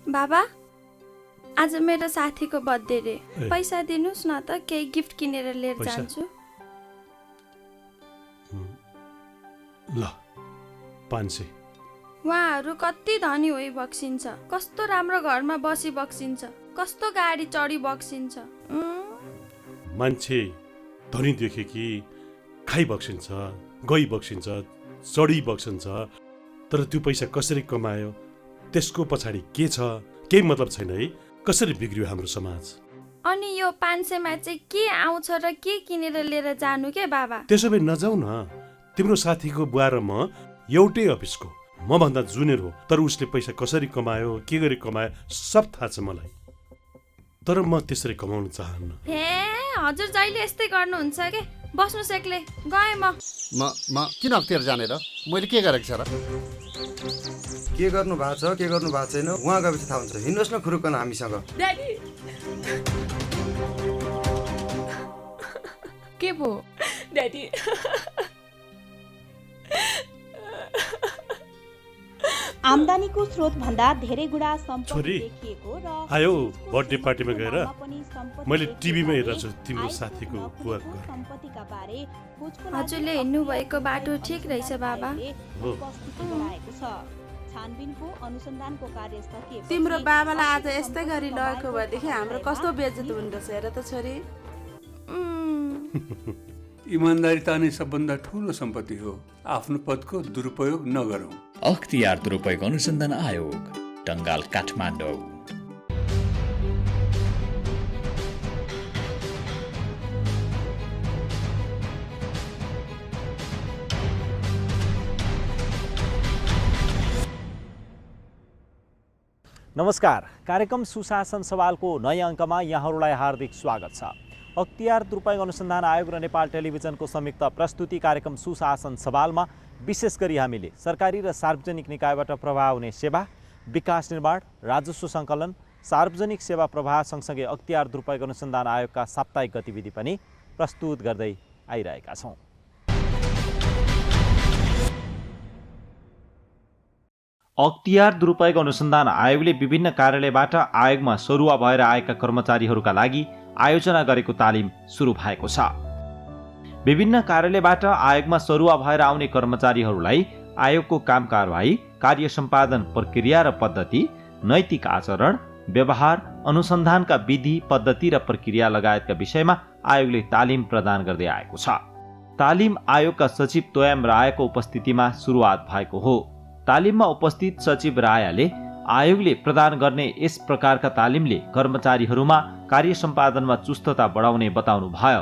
बाबा आज मेरो साथीको बर्थडे रे, ए। पैसा दिनुस् न त केही गिफ्ट किनेर लिएर पैसा? जान्छु। ल 500। उहाँहरू कति धनी होइ बक्सिन्छ, कस्तो राम्रो घरमा बसी बक्सिन्छ, कस्तो गाडी चढी बक्सिन्छ। मान्छे धनी देखे कि खाइ बक्सिन्छ, गई बक्सिन्छ, चढी बक्सिन्छ, तर त्यो पैसा कसरी कमायो त्यसको पछाडि के छ केही मतलब छैन है। कसरी बिग्रियो हाम्रो समाज। अनि यो 500 मा चाहिँ के आउँछ र के किनेर लिएर जानु के बाबा? त्यसो भए नजाऊ न। तिम्रो साथीको बुवा र म एउटै अफिसको, म भन्दा जुनियर हो, तर उसले पैसा कसरी कमायो के गरी कमायो सब थाहा छ मलाई। तर म त्यसरी कमाउन चाहन्न। हे हजुर जहिले यस्तै गर्नुहुन्छ के? बस्नु सेक्ले गए म किन अख्तियार जाने र? मैले के गरेको छ र? के गर्नु भएको छ के गर्नु भएको छैन उहाँ गएपछि थाहा हुन्छ। हिँड्नुहोस् न खुरुक्कन हामीसँग। ड्याडी के भो? ड्याडी आम्दानीको स्रोत भन्दा धेरै गुणा सम्पत्ति छोरी, देखिएको र आयो उसको बर्थडे पार्टीमा गएर? नाममा पनि सम्पत्ति मैले देखिएको टिभीमा भने हेरेको छु तिम्रो आएको साथीको नपुगेको बुवाको घर। सम्पत्तिका बारे खोजको लागि हजुरले हिँड्नु भएको बाटो ठिक रहेछ बाबा। हो। उपस्थिति गराएको छ। छानबिनको अनुसन्धानको कार्य सकिएपछि तिम्रो बाबालाई आज यस्तै गरी लगेको भएदेखि हाम्रो कस्तो बेइज्जत हुँदो रहेछ हेर त छोरी। इमान्दारी त नै सबभन्दा ठुलो सम्पत्ति हो। आफ्नो पदको दुरुपयोग नगरौँ। अख्तियार दुरुपयोग अनुसन्धान आयोग, टङ्गाल, काठमाडौँ। नमस्कार, कार्यक्रम सुशासन सवालको नयाँ अङ्कमा यहाँहरूलाई हार्दिक स्वागत छ। अख्तियार दुरुपयोग अनुसन्धान आयोग र नेपाल टेलिभिजनको संयुक्त प्रस्तुति कार्यक्रम सुशासन सवालमा विशेष गरी हामीले सरकारी र सार्वजनिक निकायबाट प्रवाह हुने सेवा, विकास निर्माण, राजस्व सङ्कलन, सार्वजनिक सेवा प्रवाह सँगसँगै अख्तियार दुरुपयोग अनुसन्धान आयोगका साप्ताहिक गतिविधि पनि प्रस्तुत गर्दै आइरहेका छौँ। अख्तियार दुरुपयोग अनुसन्धान आयोगले विभिन्न कार्यालयबाट आयोगमा सरुवा भएर आएका कर्मचारीहरूका लागि आयोजना गरेको तालिम सुरु भएको छ। विभिन्न कार्यालयबाट आयोगमा सरुवा भएर आउने कर्मचारीहरूलाई आयोगको काम कारबाही, कार्य सम्पादन प्रक्रिया र पद्धति, नैतिक आचरण, व्यवहार, अनुसन्धानका विधि, पद्धति र प्रक्रिया लगायतका विषयमा आयोगले तालिम प्रदान गर्दै आएको छ। तालिम आयोगका सचिव तोयाम रायको उपस्थितिमा सुरुवात भएको हो। तालिममा उपस्थित सचिव रायले आयोगले प्रदान गर्ने यस प्रकारका तालिमले कर्मचारीहरूमा कार्य सम्पादनमा चुस्तता बढाउने बताउनु भयो।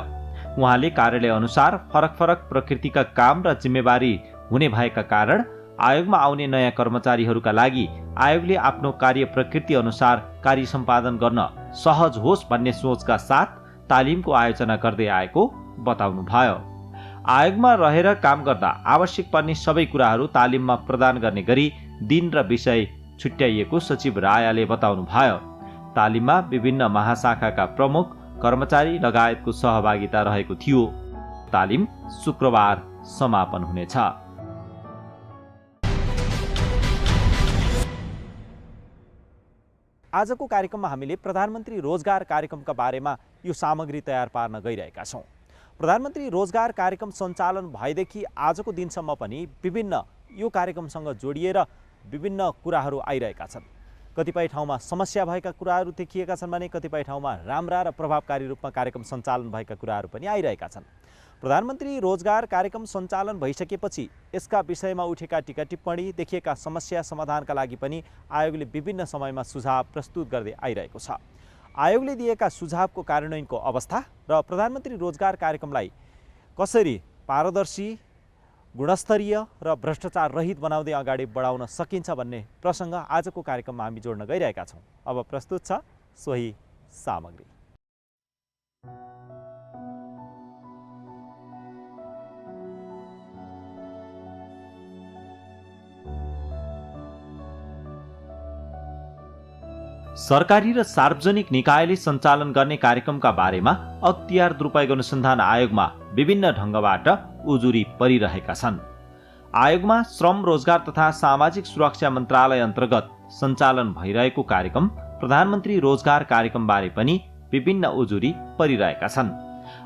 उहाँले कार्यालय अनुसार फरक फरक प्रकृतिका काम र जिम्मेवारी हुने भएका कारण आयोगमा आउने नयाँ कर्मचारीहरूका लागि आयोगले आफ्नो कार्य प्रकृति अनुसार कार्य सम्पादन गर्न सहज होस् भन्ने सोचका साथ तालिमको आयोजना गर्दै आएको बताउनु भयो। आयोगमा रहेर काम गर्दा आवश्यक पर्ने सबै कुराहरू तालिममा प्रदान गर्ने गरी दिन र विषय छुट्याइएको सचिव रायले बताउनु भयो। तालिममा विभिन्न महाशाखाका प्रमुख, कर्मचारी लगायतको सहभागिता रहेको थियो। तालिम शुक्रबार समापन हुनेछ। आजको कार्यक्रममा हामीले प्रधानमन्त्री रोजगार कार्यक्रमका बारेमा यो सामग्री तयार पार्न गइरहेका छौँ। प्रधानमन्त्री रोजगार कार्यक्रम सञ्चालन भएदेखि आजको दिनसम्म पनि विभिन्न यो कार्यक्रमसँग जोडिएर विभिन्न कुराहरू आइरहेका छन्। कतिपय ठाउँमा समस्या भएका कुराहरू देखिएका छन् भने कतिपय ठाउँमा राम्रा र प्रभावकारी रूपमा कार्यक्रम सञ्चालन भएका कुराहरू पनि आइरहेका छन्। प्रधानमन्त्री रोजगार कार्यक्रम सञ्चालन भइसकेपछि यसका विषयमा उठेका टीका टिप्पणी, देखिएका समस्या समाधानका लागि पनि आयोगले विभिन्न समयमा सुझाव प्रस्तुत गर्दै आइरहेको छ। आयोगले दिएका सुझावको कार्यान्वयनको अवस्था र प्रधानमन्त्री रोजगार कार्यक्रमलाई कसरी पारदर्शी, गुणस्तरीय र भ्रष्टाचार रहित बनाउँदै अगाडि बढाउन सकिन्छ भन्ने प्रसङ्ग आजको कार्यक्रममा हामी जोड्न गइरहेका छौँ। अब प्रस्तुत छ सोही सामग्री। सरकारी र सार्वजनिक निकायले सञ्चालन गर्ने कार्यक्रमका बारेमा अख्तियार दुरुपयोग अनुसन्धान आयोगमा विभिन्न ढङ्गबाट उजुरी परिरहेका छन्। आयोगमा श्रम रोजगार तथा सामाजिक सुरक्षा मन्त्रालय अन्तर्गत सञ्चालन भइरहेको कार्यक्रम प्रधानमन्त्री रोजगार कार्यक्रमबारे पनि विभिन्न उजुरी परिरहेका छन्।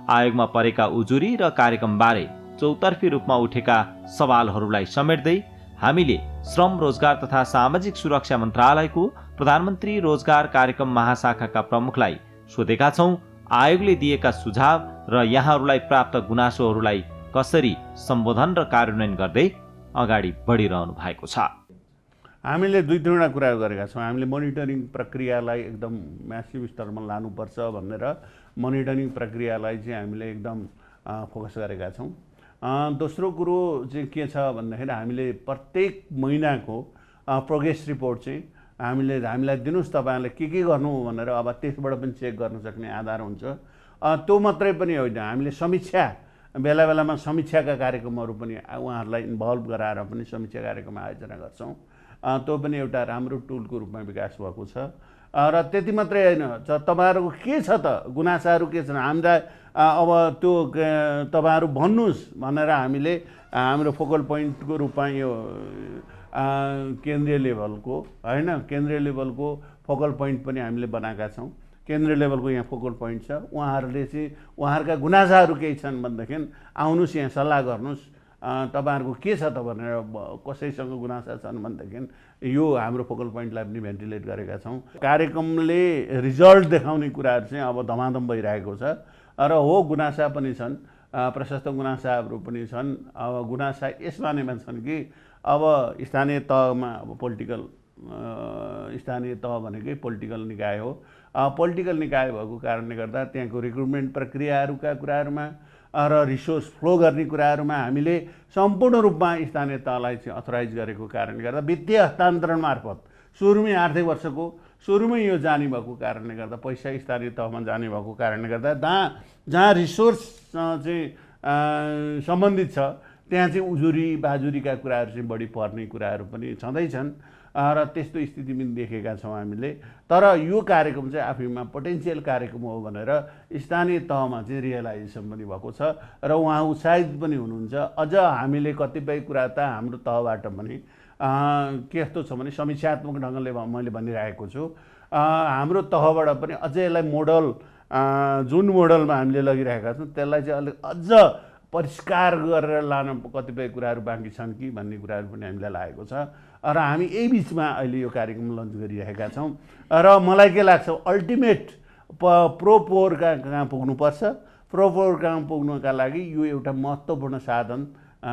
आयोगमा परेका उजुरी र कार्यक्रमबारे चौतर्फी रूपमा उठेका सवालहरूलाई समेट्दै हामीले श्रम रोजगार तथा सामाजिक सुरक्षा मन्त्रालयको प्रधानमन्त्री रोजगार कार्यक्रम महाशाखाका प्रमुखलाई सोधेका छौँ आयोगले दिएका सुझाव र यहाँहरूलाई प्राप्त गुनासोहरूलाई कसरी सम्बोधन र कार्यान्वयन गर्दै अगाडि बढिरहनु भएको छ। हामीले दुई तीनवटा कुराहरू गरेका छौँ। हामीले मोनिटरिङ प्रक्रियालाई एकदम म्यासिभ स्तरमा लानुपर्छ भनेर मोनिटरिङ प्रक्रियालाई चाहिँ हामीले एकदम फोकस गरेका छौँ। दोस्रो कुरो चाहिँ के छ भन्दाखेरि हामीले प्रत्येक महिनाको प्रोग्रेस रिपोर्ट चाहिँ हामीलाई दिनुहोस् तपाईँहरूले के गर्नु भनेर अब त्यसबाट पनि चेक गर्न सक्ने आधार हुन्छ। त्यो मात्रै पनि होइन, हामीले समीक्षा बेला बेलामा समीक्षाका कार्यक्रमहरू पनि उहाँहरूलाई इन्भल्भ गराएर पनि समीक्षा कार्यक्रम आयोजना गर्छौँ। त्यो पनि एउटा राम्रो टुलको रूपमा विकास भएको छ। र त्यति मात्रै होइन, तपाईँहरूको के छ त गुनासाहरू के छन् हामीलाई अब त्यो तपाईँहरू भन्नुहोस् भनेर हामीले हाम्रो फोकल पोइन्टको रूपमा यो केन्द्रीय लेभलको होइन केन्द्रीय लेभलको फोकल पोइन्ट पनि हामीले बनाएका छौँ। केन्द्रीय लेभलको यहाँ फोकल पोइन्ट छ। उहाँहरूले चाहिँ उहाँहरूका गुनासाहरू केही छन् भनेदेखि आउनुहोस् यहाँ सल्लाह गर्नुहोस् तपाईँहरूको के छ त भनेर कसैसँग गुनासा छन् भनेदेखि यो हाम्रो फोकल पोइन्टलाई पनि भेन्टिलेट गरेका छौँ। कार्यक्रमले रिजल्ट देखाउने कुराहरू चाहिँ अब धमाधम भइरहेको छ र हो गुनासा पनि छन्, प्रशस्त गुनासाहरू पनि छन्। अब गुनासा यस मानेमा छन् कि अब स्थानीय तहमा अब पोलिटिकल स्थानीय तह भनेकै पोलिटिकल निकाय हो। पोलिटिकल निकाय भएको कारणले गर्दा त्यहाँको रिक्रुटमेन्ट प्रक्रियाहरूका कुराहरूमा र रिसोर्स फ्लो गर्ने कुराहरूमा हामीले सम्पूर्ण रूपमा स्थानीय तहलाई चाहिँ अथोराइज गरेको कारणले गर्दा वित्तीय हस्तान्तरण मार्फत सुरुमै आर्थिक वर्षको सुरुमै यो जाने भएको कारणले गर्दा पैसा स्थानीय तहमा जाने भएको कारणले गर्दा जहाँ रिसोर्स चाहिँ सम्बन्धित छ त्यहाँ चाहिँ उजुरी बाजुरीका कुराहरू चाहिँ बढी पर्ने कुराहरू पनि छँदैछन् र त्यस्तो स्थिति पनि देखेका छौँ हामीले। तर यो कार्यक्रम चाहिँ आफैमा पोटेन्सियल कार्यक्रम हो भनेर स्थानीय तहमा चाहिँ रियलाइजेसन पनि भएको छ र उहाँ उत्साहित पनि हुनुहुन्छ। अझ हामीले कतिपय कुरा त हाम्रो तहबाट पनि के जस्तो छ भने समीक्षात्मक ढङ्गले मैले भनिरहेको छु, हाम्रो तहबाट पनि अझ यसलाई मोडल जुन मोडलमा हामीले लगिरहेका छौँ त्यसलाई चाहिँ अलिक अझ परिष्कार गरेर लान कतिपय कुराहरू बाँकी छन् कि भन्ने कुराहरू पनि हामीलाई लागेको छ र हामी यही बिचमा अहिले यो कार्यक्रम लन्च गरिरहेका छौँ। र मलाई के लाग्छ अल्टिमेट प्रो पोर कहाँ पुग्नुपर्छ, प्रो पोर कहाँ पुग्नुका लागि यो एउटा महत्त्वपूर्ण साधन,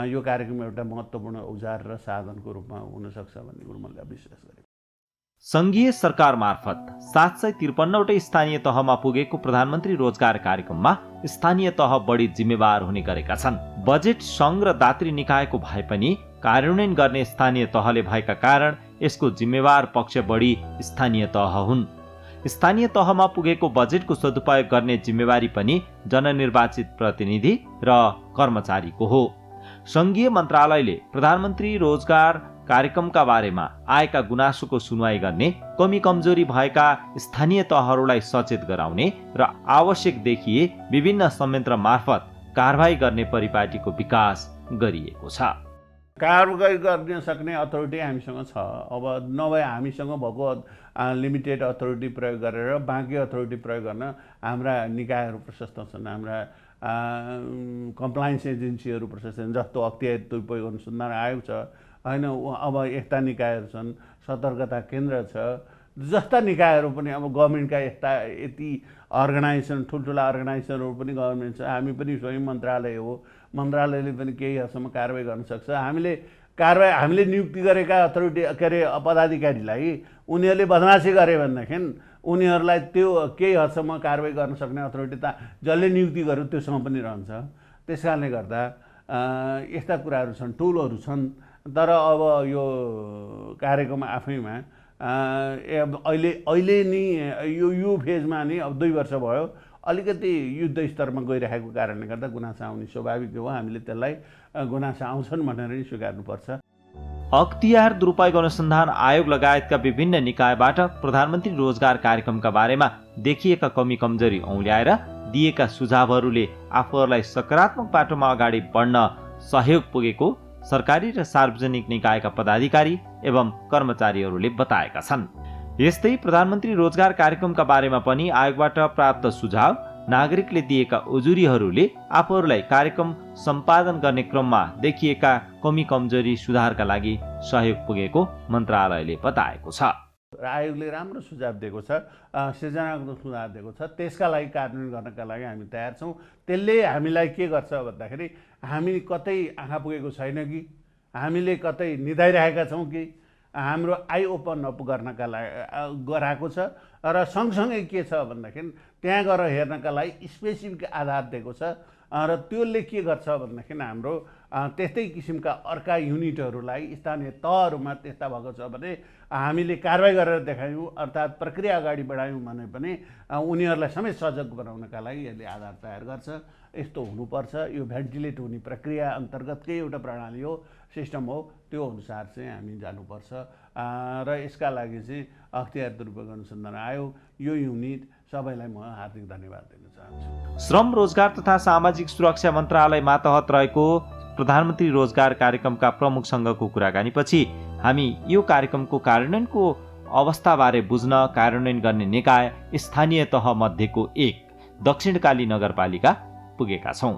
यो कार्यक्रम एउटा महत्त्वपूर्ण औजार र साधनको रूपमा हुनसक्छ भन्ने कुरो मैले विश्वास गरेँ। सङ्घीय सरकार मार्फत 753वटै स्थानीय तहमा पुगेको प्रधानमन्त्री रोजगार कार्यक्रममा स्थानीय तह बढी जिम्मेवार हुने गरेका छन्। बजेट सङ्घ र दात्री निकायको भए पनि कार्यान्वयन गर्ने स्थानीय तहले भएका कारण यसको जिम्मेवार पक्ष बढी स्थानीय तह हुन्। स्थानीय तहमा पुगेको बजेटको सदुपयोग गर्ने जिम्मेवारी पनि जननिर्वाचित प्रतिनिधि र कर्मचारीको हो। सङ्घीय मन्त्रालयले प्रधानमन्त्री रोजगार कार्यक्रमका बारेमा आएका गुनासोको सुनवाई गर्ने, कमी कमजोरी भएका स्थानीय तहहरूलाई सचेत गराउने र आवश्यक देखिए विभिन्न संयन्त्र मार्फत कारबाही गर्ने परिपाटीको विकास गरिएको छ। कारबाही गर्न सक्ने अथोरिटी हामीसँग छ। अब नभए हामीसँग भएको लिमिटेड अथोरिटी प्रयोग गरेर बाँकी अथोरिटी प्रयोग गर्न हाम्रा निकायहरू प्रशस्त छन्, हाम्रा कम्प्लायन्स एजेन्सीहरू प्रशस्त छन्, जस्तो अख्तियार दुरुपयोग अनुसन्धान आयोग छ होइन, अब यस्ता निकायहरू छन्, सतर्कता केन्द्र छ, जस्ता निकायहरू पनि अब गभर्मेन्टका यति अर्गनाइजेसन ठुल्ठुला अर्गनाइजेसनहरू पनि गभर्मेन्ट छ। हामी पनि स्वयं मन्त्रालय हो, मन्त्रालयले पनि केही हदसम्म कारबाही गर्न सक्छ। हामीले नियुक्ति गरेका अथोरिटी के अरे पदाधिकारीलाई उनीहरूले बदमासी गरे भनेदेखि उनीहरूलाई त्यो केही हदसम्म कारबाही गर्न सक्ने अथोरिटी त जसले नियुक्ति गर्यो त्योसँग पनि रहन्छ। त्यस कारणले गर्दा यस्ता कुराहरू छन्, टुलहरू छन्। तर अब यो कार्यक्रम आफैमा अहिले नि यो फेजमा नि अब 2 वर्ष भयो, अलिकति युद्ध स्तरमा गइरहेको कारणले गर्दा गुनासा आउने स्वाभाविक हो। हामीले त्यसलाई गुनासा आउँछन् भनेर नै स्वीकार्नुपर्छ। अख्तियार दुरुपयोग अनुसन्धान आयोग लगायतका विभिन्न निकायबाट प्रधानमन्त्री रोजगार कार्यक्रमका बारेमा देखिएका कमी कमजोरी औँल्याएर दिएका सुझावहरूले आफूहरूलाई सकारात्मक बाटोमा अगाडि बढ्न सहयोग पुगेको सरकारी र सार्वजनिक निकायका पदाधिकारी एवं कर्मचारीहरूले बताएका छन्। यस्तै प्रधानमन्त्री रोजगार कार्यक्रमका बारेमा पनि आयोगबाट प्राप्त सुझाव नागरिकले दिएका उजुरीहरूले आफूहरूलाई कार्यक्रम सम्पादन गर्ने क्रममा देखिएका कमी कमजोरी सुधारका लागि सहयोग पुगेको मन्त्रालयले बताएको छ। र आयोगले राम्रो सुझाव दिएको छ, सृजनात्मक सुझाव दिएको छ, त्यसका लागि कार्यान्वयन गर्नका लागि हामी तयार छौँ। त्यसले हामीलाई के गर्छ भन्दाखेरि हामी कतै आँखा पुगेको छैन कि, हामीले कतै निधाइरहेका छौँ कि, हाम्रो आई ओपन अप गर्नका लागि गराएको छ। र सँगसँगै के छ भन्दाखेरि त्यहाँ गएर हेर्नका लागि स्पेसिफिक आधार दिएको छ। र त्यसले के गर्छ भन्दाखेरि हाम्रो त्यस्तै किसिमका अर्का युनिटहरूलाई स्थानीय तहहरूमा त्यस्ता भएको छ भने हामीले कारबाही गरेर देखायौँ, अर्थात् प्रक्रिया अगाडि बढायौँ भने पनि उनीहरूलाई समेत सजग बनाउनका लागि यसले आधार तयार गर्छ। यस्तो हुनुपर्छ, यो भेन्टिलेट हुने प्रक्रिया अन्तर्गतकै एउटा प्रणाली हो, सिस्टम हो, त्यो अनुसार चाहिँ हामी जानुपर्छ। र यसका लागि चाहिँ अख्तियार दुरुपयोग अनुसन्धान आयोग, यो युनिट सबैलाई म हार्दिक धन्यवाद दिन चाहन्छु। श्रम रोजगार तथा सामाजिक सुरक्षा मन्त्रालय मातहत रहेको प्रधानमन्त्री रोजगार कार्यक्रमका प्रमुखसँगको कुराकानीपछि हामी यो कार्यक्रमको कार्यान्वयनको अवस्थाबारे बुझ्न कार्यान्वयन गर्ने निकाय स्थानीय तह मध्येको एक दक्षिणकाली नगरपालिका पुगेका छौँ।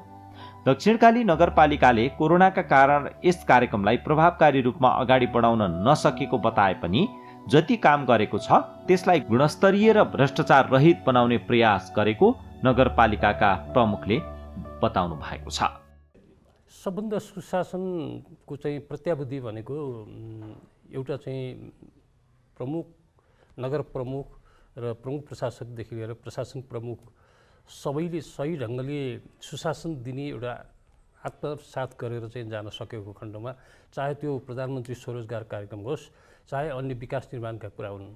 दक्षिणकाली नगरपालिकाले कोरोनाका कारण यस कार्यक्रमलाई प्रभावकारी रूपमा अगाडि बढाउन नसकेको बताए पनि जति काम गरेको छ त्यसलाई गुणस्तरीय र भ्रष्टाचार रहित बनाउने प्रयास गरेको नगरपालिकाका प्रमुखले बताउनु भएको छ। सबभन्दा सुशासनको चाहिँ प्रत्याभूति भनेको एउटा चाहिँ प्रमुख, नगर प्रमुख र प्रमुख प्रशासकदेखि लिएर प्रशासन प्रमुख सबैले सही ढङ्गले सुशासन दिने एउटा आत्मसात गरेर चाहिँ जान सकेको खण्डमा, चाहे त्यो प्रधानमन्त्री स्वरोजगार कार्यक्रम होस्, चाहे अन्य विकास निर्माणका कुरा हुन्,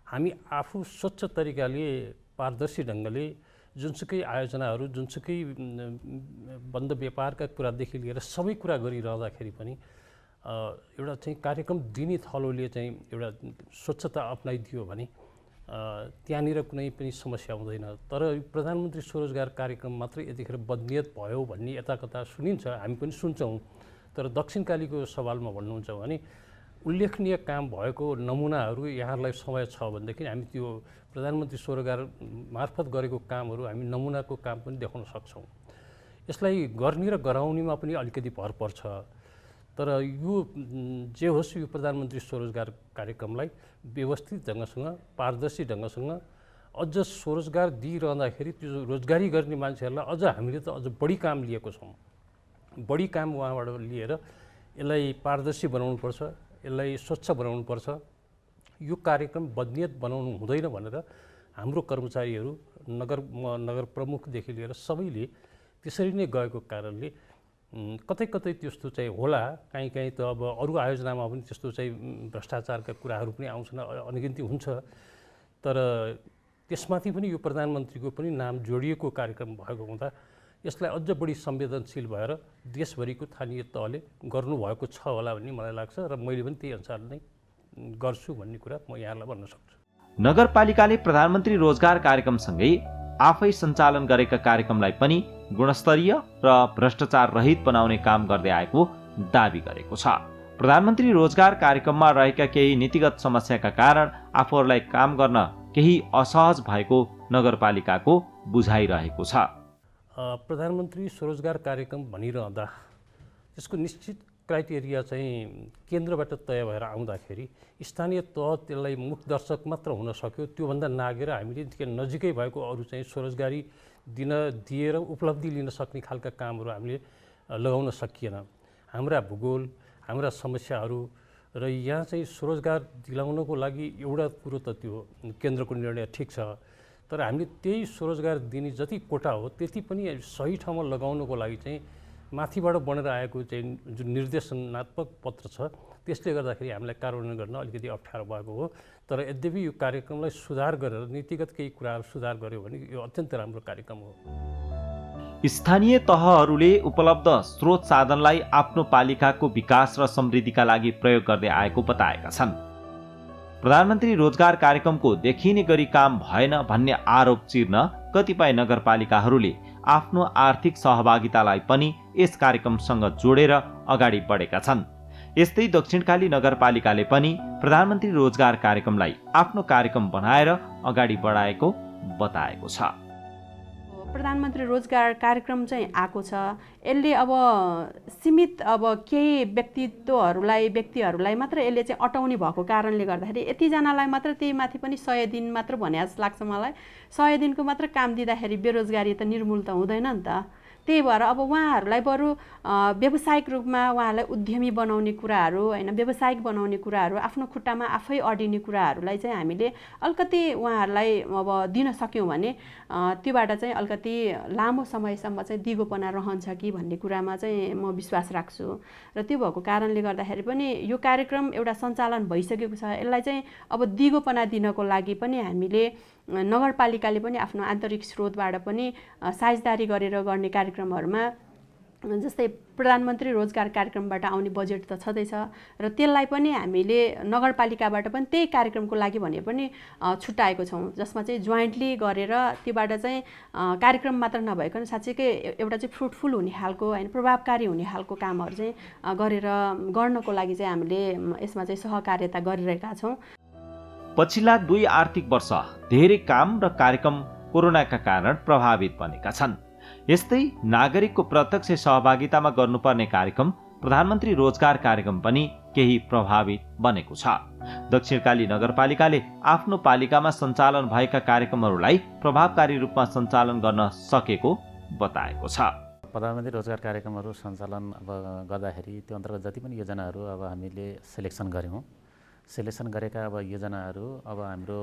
हामी आफू स्वच्छ तरिकाले पारदर्शी ढङ्गले जुनसुकै आयोजनाहरू, जुनसुकै बन्द व्यापारका कुरादेखि लिएर सबै कुरा गरिरहँदाखेरि पनि एउटा चाहिँ कार्यक्रम दिने थलोले चाहिँ एउटा स्वच्छता अपनाइदियो भने त्यहाँनिर कुनै पनि समस्या हुँदैन। तर प्रधानमन्त्री स्वरोजगार कार्यक्रम मात्रै यतिखेर बदनियत भयो भन्ने यता कता सुनिन्छ, हामी पनि सुन्छौँ। तर दक्षिणकालीको सवालमा भन्नुहुन्छ भने उल्लेखनीय काम भएको नमुनाहरू यहाँहरूलाई समय छ भनेदेखि हामी त्यो प्रधानमन्त्री स्वरोजगार मार्फत गरेको कामहरू हामी नमुनाको काम पनि देखाउन सक्छौँ। यसलाई गर्ने र गराउनेमा पनि अलिकति भर पर्छ। तर यो जे होस्, यो प्रधानमन्त्री स्वरोजगार कार्यक्रमलाई व्यवस्थित ढङ्गसँग, पारदर्शी ढङ्गसँग अझ स्वरोजगार दिइरहँदाखेरि त्यो रोजगारी गर्ने मान्छेहरूलाई अझ हामीले त अझ बढी काम लिएको छौँ। बढी काम उहाँबाट लिएर यसलाई पारदर्शी बनाउनुपर्छ, यसलाई स्वच्छ बनाउनुपर्छ। यो कार्यक्रम बदनियत बनाउनु हुँदैन भनेर हाम्रो कर्मचारीहरू, नगर प्रमुखदेखि लिएर सबैले त्यसरी नै गएको कारणले कतै कतै त्यस्तो चाहिँ होला। काहीँ काहीँ त अब अरू आयोजनामा पनि त्यस्तो चाहिँ भ्रष्टाचारका कुराहरू पनि आउँछन्, अनगिन्ती हुन्छ। तर त्यसमाथि पनि यो प्रधानमन्त्रीको पनि नाम जोडिएको कार्यक्रम भएको हुँदा यसलाई अझ बढी संवेदनशील भएर देशभरिको स्थानीय तहले गर्नुभएको छ होला भन्ने मलाई लाग्छ। र मैले पनि त्यही अनुसार नै गर्छु भन्ने कुरा म यहाँलाई भन्न सक्छु। नगरपालिकाले प्रधानमन्त्री रोजगार कार्यक्रमसँगै आफै सञ्चालन गरेका कार्यक्रमलाई पनि गुणस्तरीय र भ्रष्टाचार रहित बनाउने काम गर्दै आएको दाबी गरेको छ। प्रधानमन्त्री रोजगार कार्यक्रममा रहेका केही नीतिगत समस्याका कारण आफूहरूलाई काम गर्न केही असहज भएको नगरपालिकाको बुझाइरहेको छ। प्रधानमन्त्री स्वरोजगार कार्यक्रम भनिरहँदा त्यसको निश्चित क्राइटेरिया चाहिँ केन्द्रबाट तय भएर आउँदाखेरि स्थानीय तह त्यसलाई मुखदर्शक मात्र हुन सक्यो। त्योभन्दा नागेर हामीले नजिकै भएको अरू चाहिँ स्वरोजगारी दिएर उपलब्धि लिन सक्ने खालका कामहरू हामीले लगाउन सकिएन। हाम्रा भूगोल, हाम्रा समस्याहरू र यहाँ चाहिँ स्वरोजगार दिलाउनको लागि एउटा कुरो त त्यो केन्द्रको निर्णय ठिक छ, तर हामीले त्यही स्वरोजगार दिने जति कोटा हो त्यति पनि सही ठाउँमा लगाउनको लागि चाहिँ माथिबाट बनेर आएको चाहिँ जुन निर्देशनात्मक पत्र छ त्यसले गर्दाखेरि हामीलाई कार्यान्वयन गर्न अलिकति अप्ठ्यारो भएको हो। तर यद्यपि यो कार्यक्रमलाई सुधार गरेर नीतिगत केही कुराहरू सुधार गर्यो भने यो अत्यन्त राम्रो कार्यक्रम हो। स्थानीय तहहरूले उपलब्ध स्रोत साधनलाई आफ्नो पालिकाको विकास र समृद्धिका लागि प्रयोग गर्दै आएको बताएका छन्। प्रधानमन्त्री रोजगार कार्यक्रमको देखिने गरी काम भएन भन्ने आरोप चिर्न कतिपय नगरपालिकाहरूले आफ्नो आर्थिक सहभागितालाई पनि यस कार्यक्रमसँग जोडेर अगाडि बढेका छन्। यस्तै दक्षिणकाली नगरपालिकाले पनि प्रधानमन्त्री रोजगार कार्यक्रमलाई आफ्नो कार्यक्रम बनाएर अगाडि बढाएको बताएको छ। प्रधानमन्त्री रोजगार कार्यक्रम चाहिँ आएको छ। यसले अब सीमित केही व्यक्तिहरूलाई मात्र यसले चाहिँ अटाउने भएको कारणले गर्दाखेरि यतिजनालाई मात्र त्यही माथि पनि 100 दिन मात्र भने जस्तो लाग्छ मलाई। 100 दिनको मात्र काम दिँदाखेरि बेरोजगारी त निर्मूल त हुँदैन नि त। त्यही भएर अब उहाँहरूलाई बरु व्यावसायिक रूपमा उहाँहरूलाई उद्यमी बनाउने कुराहरू होइन, व्यावसायिक बनाउने कुराहरू, आफ्नो खुट्टामा आफै अडिने कुराहरूलाई चाहिँ हामीले अलिकति उहाँहरूलाई अब दिन सक्यौँ भने त्योबाट चाहिँ अलिकति लामो समयसम्म चाहिँ दिगोपना रहन्छ कि भन्ने कुरामा चाहिँ म विश्वास राख्छु। र त्यो भएको कारणले गर्दाखेरि पनि यो कार्यक्रम एउटा सञ्चालन भइसकेको छ। यसलाई चाहिँ अब दिगोपना दिनको लागि पनि हामीले नगरपालिकाले पनि आफ्नो आन्तरिक स्रोतबाट पनि साझेदारी गरेर गर्ने कार्यक्रमहरूमा जस्तै प्रधानमन्त्री रोजगार कार्यक्रमबाट आउने बजेट त छँदैछ र त्यसलाई पनि हामीले नगरपालिकाबाट पनि त्यही कार्यक्रमको लागि भने पनि छुट्याएको छौँ, जसमा चाहिँ जोइन्टली गरेर त्योबाट चाहिँ कार्यक्रम मात्र नभइकन साँच्चैकै एउटा चाहिँ फ्रुटफुल हुने खालको होइन, प्रभावकारी हुने खालको कामहरू चाहिँ गर्नको लागि चाहिँ हामीले यसमा चाहिँ सहकार्यता गरिरहेका छौँ। पछिल्ला 2 आर्थिक वर्ष धेरै काम र कार्यक्रम कोरोनाका कारण प्रभावित बनेका छन्। यस्तै नागरिकको प्रत्यक्ष सहभागितामा गर्नुपर्ने कार्यक्रम प्रधानमन्त्री रोजगार कार्यक्रम पनि केही प्रभावित बनेको छ। दक्षिणकाली नगरपालिकाले आफ्नो पालिकामा सञ्चालन भएका कार्यक्रमहरूलाई प्रभावकारी रूपमा सञ्चालन गर्न सकेको बताएको छ। प्रधानमन्त्री रोजगार कार्यक्रमहरू सञ्चालन गर्दाखेरि त्यो अन्तर्गत जति पनि योजनाहरू हामीले सेलेक्सन गऱ्यौँ। सेलेक्सन गरेका योजनाहरू हाम्रो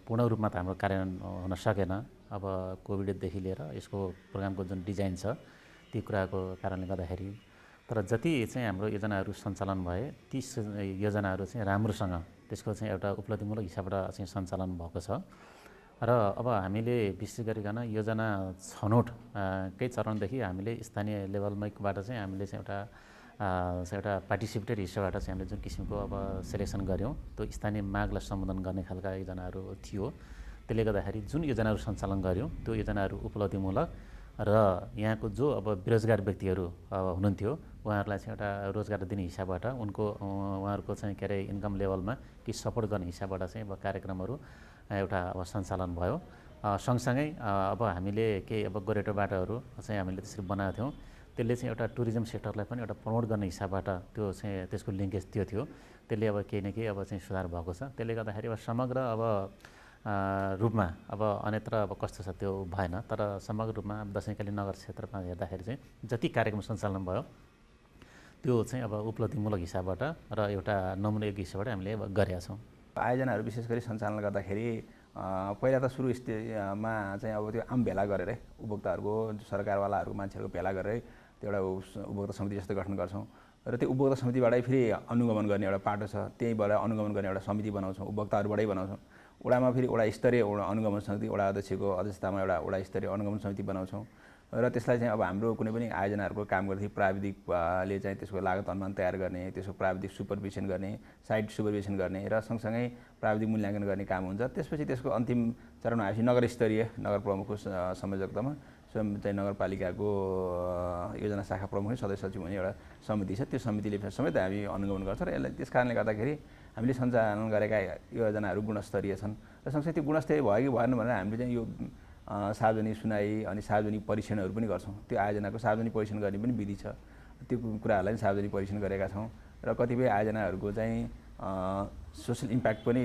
पूर्ण रूपमा त हाम्रो कार्यान्वयन हुन सकेन। कोभिडदेखि लिएर यसको प्रोग्रामको जुन डिजाइन छ ती कुराको कारणले गर्दाखेरि, तर जति चाहिँ हाम्रो योजनाहरू सञ्चालन भए ती योजनाहरू चाहिँ राम्रोसँग त्यसको चाहिँ एउटा उपलब्धिमूलक हिसाबबाट चाहिँ सञ्चालन भएको छ। र हामीले विशेष गरिकन योजना छनौट कै चरणदेखि हामीले स्थानीय लेभलमैबाट चाहिँ हामीले चाहिँ एउटा पार्टिसिपेटेड हिस्साबाट चाहिँ हामीले जुन किसिमको सेलेक्सन गऱ्यौँ त्यो स्थानीय मागलाई सम्बोधन गर्ने खालका योजनाहरू थियो। त्यसले गर्दाखेरि जुन योजनाहरू सञ्चालन गऱ्यौँ त्यो योजनाहरू उपलब्धिमूलक र यहाँको जो बेरोजगार व्यक्तिहरू हुनुहुन्थ्यो उहाँहरूलाई चाहिँ एउटा रोजगार दिने हिसाबबाट उहाँहरूको चाहिँ इन्कम लेभलमा कि सपोर्ट गर्ने हिसाबबाट चाहिँ कार्यक्रमहरू एउटा सञ्चालन भयो। सँगसँगै हामीले केही गोरेटो बाटोहरू चाहिँ हामीले त्यसरी बनाएको थियौँ। त्यसले चाहिँ एउटा टुरिज्म सेक्टरलाई पनि एउटा प्रमोट गर्ने हिसाबबाट त्यो चाहिँ त्यसको लिङ्केज त्यो थियो। त्यसले केही न केही चाहिँ सुधार भएको छ। त्यसले गर्दाखेरि समग्र रूपमा अन्यत्र कस्तो छ त्यो भएन, तर समग्र रूपमा दक्षिणकाली नगर क्षेत्रमा हेर्दाखेरि चाहिँ जति कार्यक्रम सञ्चालन भयो त्यो चाहिँ उपलब्धिमूलक हिसाबबाट र एउटा नमुनायोग्य हिसाबबाट हामीले गरेका छौँ। आयोजनाहरू विशेष गरी सञ्चालन गर्दाखेरि पहिला त सुरु स्टेजमा चाहिँ त्यो आम भेला गरेर उपभोक्ताहरूको सरकारवालाहरूको मान्छेहरूको भेला गरेर त्यो एउटा उपभोक्ता समिति जस्तो गठन गर्छौँ र त्यो उपभोक्ता समितिबाटै फेरि अनुगमन गर्ने एउटा पाटो छ, त्यहीबाट अनुगमन गर्ने एउटा समिति बनाउँछौँ, उपभोक्ताहरूबाटै बनाउँछौँ। वडामा फेरि वडा स्तरीय अनुगमन समिति, वडा अध्यक्षको अध्यक्षतामा एउटा वडा स्तरीय अनुगमन समिति बनाउँछौँ र त्यसलाई चाहिँ हाम्रो कुनै पनि आयोजनाहरूको काम गर्दाखेरि प्राविधिकले चाहिँ त्यसको लागत अनुमान तयार गर्ने, त्यसको प्राविधिक सुपरभिजन गर्ने, साइट सुपरभिजन गर्ने र सँगसँगै प्राविधिक मूल्याङ्कन गर्ने काम हुन्छ। त्यसपछि त्यसको अन्तिम चरण आएपछि नगर स्तरीय नगर प्रमुखको संयोजकतामा स्वयं चाहिँ नगरपालिकाको योजना शाखा प्रमुख सदस्य सचिव हुने एउटा समिति छ। त्यो समितिले समेत हामी अनुगमन गर्छ र यसलाई त्यस कारणले गर्दाखेरि हामीले सञ्चालन गरेका योजनाहरू गुणस्तरीय छन् र सँगसँगै त्यो गुणस्तरीय भयो कि भएन भनेर हामीले चाहिँ यो सार्वजनिक सुनाई अनि सार्वजनिक परीक्षणहरू पनि गर्छौँ। त्यो आयोजनाको सार्वजनिक परीक्षण गर्ने पनि विधि छ, त्यो कुराहरूलाई पनि सार्वजनिक परीक्षण गरेका छौँ र कतिपय आयोजनाहरूको चाहिँ सोसल इम्प्याक्ट पनि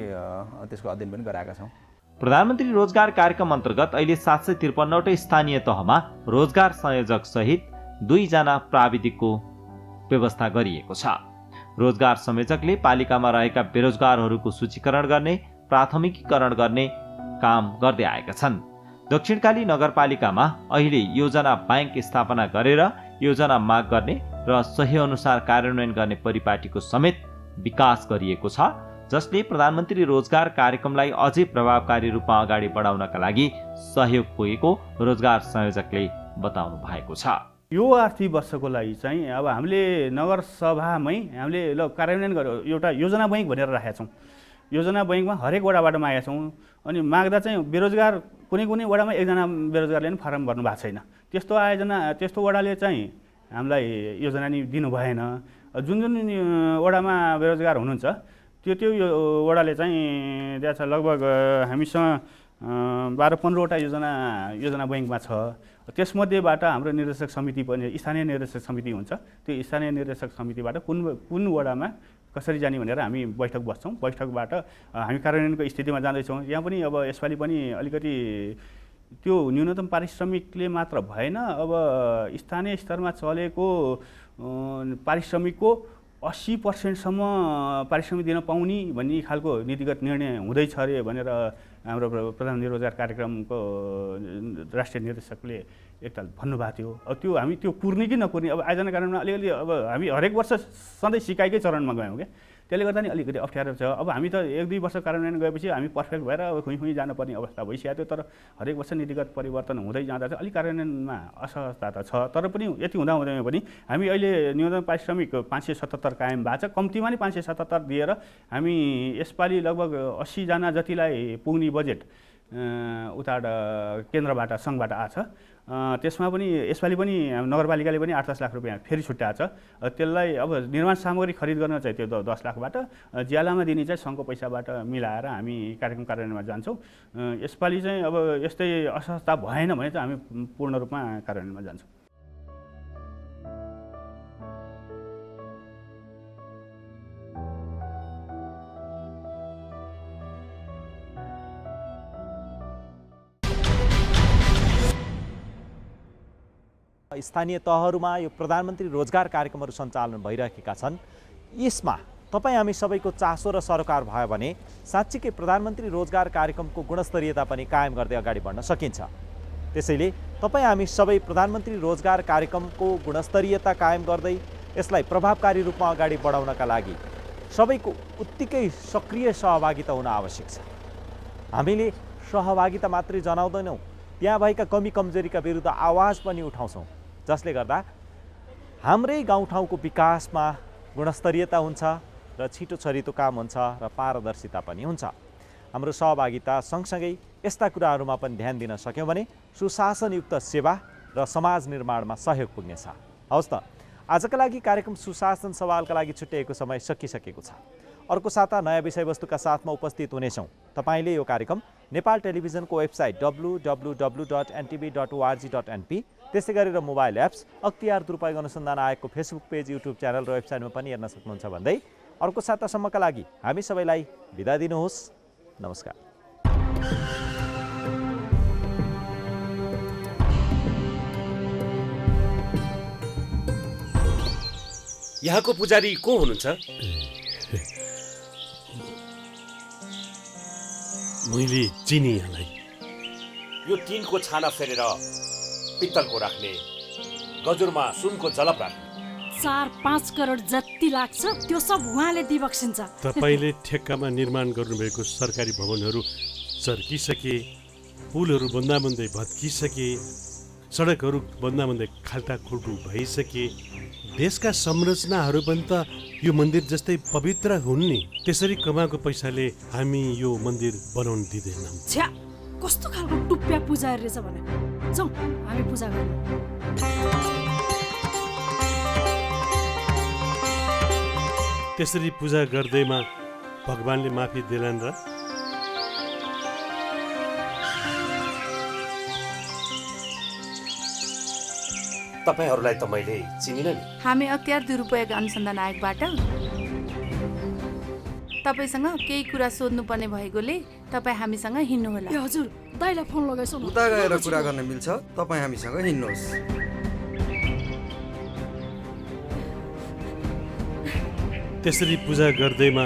त्यसको अध्ययन पनि गराएका छौँ। प्रधानमन्त्री रोजगार कार्यक्रम अन्तर्गत अहिले 753वटै स्थानीय तहमा रोजगार संयोजक सहित 2 जना प्राविधिकको व्यवस्था गरिएको छ। रोजगार संयोजकले पालिकामा रहेका बेरोजगारहरूको सूचीकरण गर्ने, प्राथमिकीकरण गर्ने काम गर्दै आएका छन्। दक्षिणकाली नगरपालिकामा अहिले योजना बैंक स्थापना गरेर योजना माग गर्ने र सही अनुसार कार्यान्वयन गर्ने परिपाटीको समेत विकास गरिएको छ, जसले प्रधानमन्त्री रोजगार कार्यक्रमलाई अझै प्रभावकारी रूपमा अगाडि बढाउनका लागि सहयोग पुगेको रोजगार संयोजकले बताउनु भएको छ। यो आर्थिक वर्षको लागि चाहिँ हामीले नगरसभामै हामीले कार्यान्वयन गर्यो एउटा योजना बैंक भनेर राखेका छौँ। योजना बैङ्कमा हरेक वडाबाट मागेका छौँ। अनि माग्दा चाहिँ बेरोजगार कुनै कुनै वडामा एकजना बेरोजगारले पनि फारम भर्नु भएको छैन। त्यस्तो वडाले चाहिँ हामीलाई योजना नि दिनु भएन। जुन वडामा बेरोजगार हुनुहुन्छ त्यो वडाले चाहिँ त्यहाँ छ लगभग हामीसँग 12-15वटा योजना बैङ्कमा छ। त्यसमध्येबाट हाम्रो निर्देशक समिति पनि स्थानीय निर्देशक समिति हुन्छ। त्यो स्थानीय निर्देशक समितिबाट कुन वडामा कसरी जाने भनेर हामी बैठक बस्छौँ। बैठकबाट हामी कार्यान्वयनको स्थितिमा जाँदैछौँ। यहाँ पनि अब यसपालि पनि अलिकति त्यो न्यूनतम पारिश्रमिकले मात्र भएन, अब स्थानीय स्तरमा चलेको पारिश्रमिकको 80% पारिश्रमिक दिन पाउने भन्ने खालको नीतिगत निर्णय हुँदैछ अरे भनेर हाम्रो प्रधानमन्त्री रोजगार कार्यक्रमको राष्ट्रिय निर्देशकले एकताल भन्नुभएको थियो। अब त्यो हामी त्यो कुर्ने कि नकुर्ने, अब आयोजना कार्यक्रममा अलिअलि अब हामी हरेक वर्ष सधैँ सिकाइकै चरणमा गयौँ क्या, त्यसले गर्दा नि अलिकति अप्ठ्यारो छ। अब हामी त 1-2 वर्ष कार्यान्वयन गएपछि हामी पर्फेक्ट भएर अब खुइ जानुपर्ने अवस्था भइसकेको थियो। तर हरेक वर्ष नीतिगत परिवर्तन हुँदै जाँदा चाहिँ अलिक कार्यान्वयनमा असहजता त छ। तर पनि यति हुँदाहुँदै पनि हामी अहिले न्यूनतम पारिश्रमिक 577 कायम भएको छ। कम्तीमा नि 577 दिएर हामी यसपालि लगभग 80 जना जतिलाई पुग्ने बजेट उताबाट केन्द्रबाट सङ्घबाट आछ। त्यसमा पनि यसपालि पनि नगरपालिकाले पनि 8-10 लाख रुपियाँ फेरि छुट्याएको छ। त्यसलाई अब निर्माण सामग्री खरिद गर्न चाहिँ त्यो 10 लाखबाट ज्यालामा दिने चाहिँ सङ्घको पैसाबाट मिलाएर हामी कार्यक्रम कार्यान्वयनमा जान्छौँ। यसपालि चाहिँ अब यस्तै असहजता भएन भने चाहिँ हामी पूर्ण रूपमा कार्यान्वयनमा जान्छौँ। स्थानीय तहहरूमा यो प्रधानमन्त्री रोजगार कार्यक्रमहरू सञ्चालन भइरहेका छन्। यसमा तपाईँ हामी सबैको चासो र सरोकार भयो भने साँच्चीकै प्रधानमन्त्री रोजगार कार्यक्रमको गुणस्तरीयता पनि कायम गर्दै अगाडि बढ्न सकिन्छ। त्यसैले तपाईँ हामी सबै प्रधानमन्त्री रोजगार कार्यक्रमको गुणस्तरीयता कायम गर्दै यसलाई प्रभावकारी रूपमा अगाडि बढाउनका लागि सबैको उत्तिकै सक्रिय सहभागिता हुन आवश्यक छ। हामीले सहभागिता मात्रै जनाउँदैनौँ, त्यहाँ भएका कमी कमजोरीका विरुद्ध आवाज पनि उठाउँछौँ, जसले गर्दा हाम्रै गाउँठाउँको विकासमा गुणस्तरीयता हुन्छ र छिटो छरितो काम हुन्छ र पारदर्शिता पनि हुन्छ। हाम्रो सहभागिता सँगसँगै यस्ता कुराहरूमा पनि ध्यान दिन सक्यौँ भने सुशासनयुक्त सेवा र समाज निर्माणमा सहयोग पुग्नेछ। हवस् त, आजका लागि कार्यक्रम सुशासन सवालका लागि छुट्याएको समय सकिसकेको छ। अर्को साता नयाँ विषयवस्तुका साथमा उपस्थित हुनेछौँ। तपाईँले यो कार्यक्रम नेपाल टेलिभिजनको वेबसाइट www.ntv.org.np, त्यसै गरेर मोबाइल एप्स, अख्तियार दुरुपयोग अनुसन्धान आयोगको फेसबुक पेज, युट्युब च्यानल र वेबसाइटमा पनि हेर्न सक्नुहुन्छ भन्दै अर्को सातासम्मका लागि हामी सबैलाई बिदा दिनुहोस्। नमस्कार। यहाँको पुजारी को हुनुहुन्छ? मैले चिनी यहाँलाई। यो टिनको छाना फेरेर पित्तलको राख्ने, गजुरमा सुनको जलप राख्ने 4-5 करोड जति लाग्छ त्यो सब उहाँले दिबक्सिन्छ। तपाईँले ठेक्कामा निर्माण गर्नुभएको सरकारी भवनहरू चर्किसके, पुलहरू बन्दाबन्दै भत्किसके, सडकहरू बन्दाबन्दै खाल्टाखुल्टु भइसके, देशका संरचनाहरू पनि त यो मन्दिर जस्तै पवित्र हुन् नि। त्यसरी कमाएको पैसाले हामी यो मन्दिर बनाउन दिँदैनौँ। छ्या, कस्तो खालको टुप्प्या पुजारी रहेछ भने। जाउँ हामी पूजा गर्न। त्यसरी पूजा गर्दैमा भगवानले माफी दिलान् र? तपाईहरूलाई त मैले चिनिन नि। हामी अख्तियार दुरुपयोग अनुसन्धान आयोगबाट तपाईसँग केही कुरा सोध्नुपर्ने भएकोले तपाईँ हामीसँग हिँड्नुहोला। ए हजुर, दाइलाई फोन लगाइसौ न। उता गएर कुरा गर्न मिल्छ, तपाईँ हामीसँग हिँड्नुहोस्। त्यसरी पूजा गर्दैमा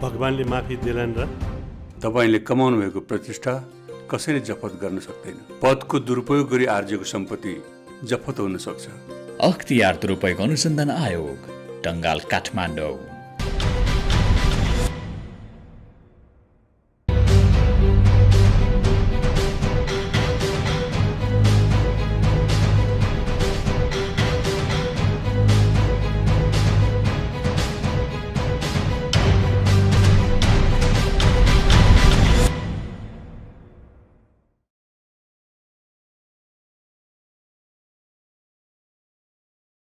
भगवानले माफी दिलान् र? तपाईँले कमाउनु भएको प्रतिष्ठा कसैले जफत गर्न सक्दैन। पदको दुरुपयोग गरी आर्जेको सम्पत्ति जफत हुन सक्छ। अख्तियार दुरुपयोग अनुसन्धान आयोग, टंगाल, काठमाडौँ।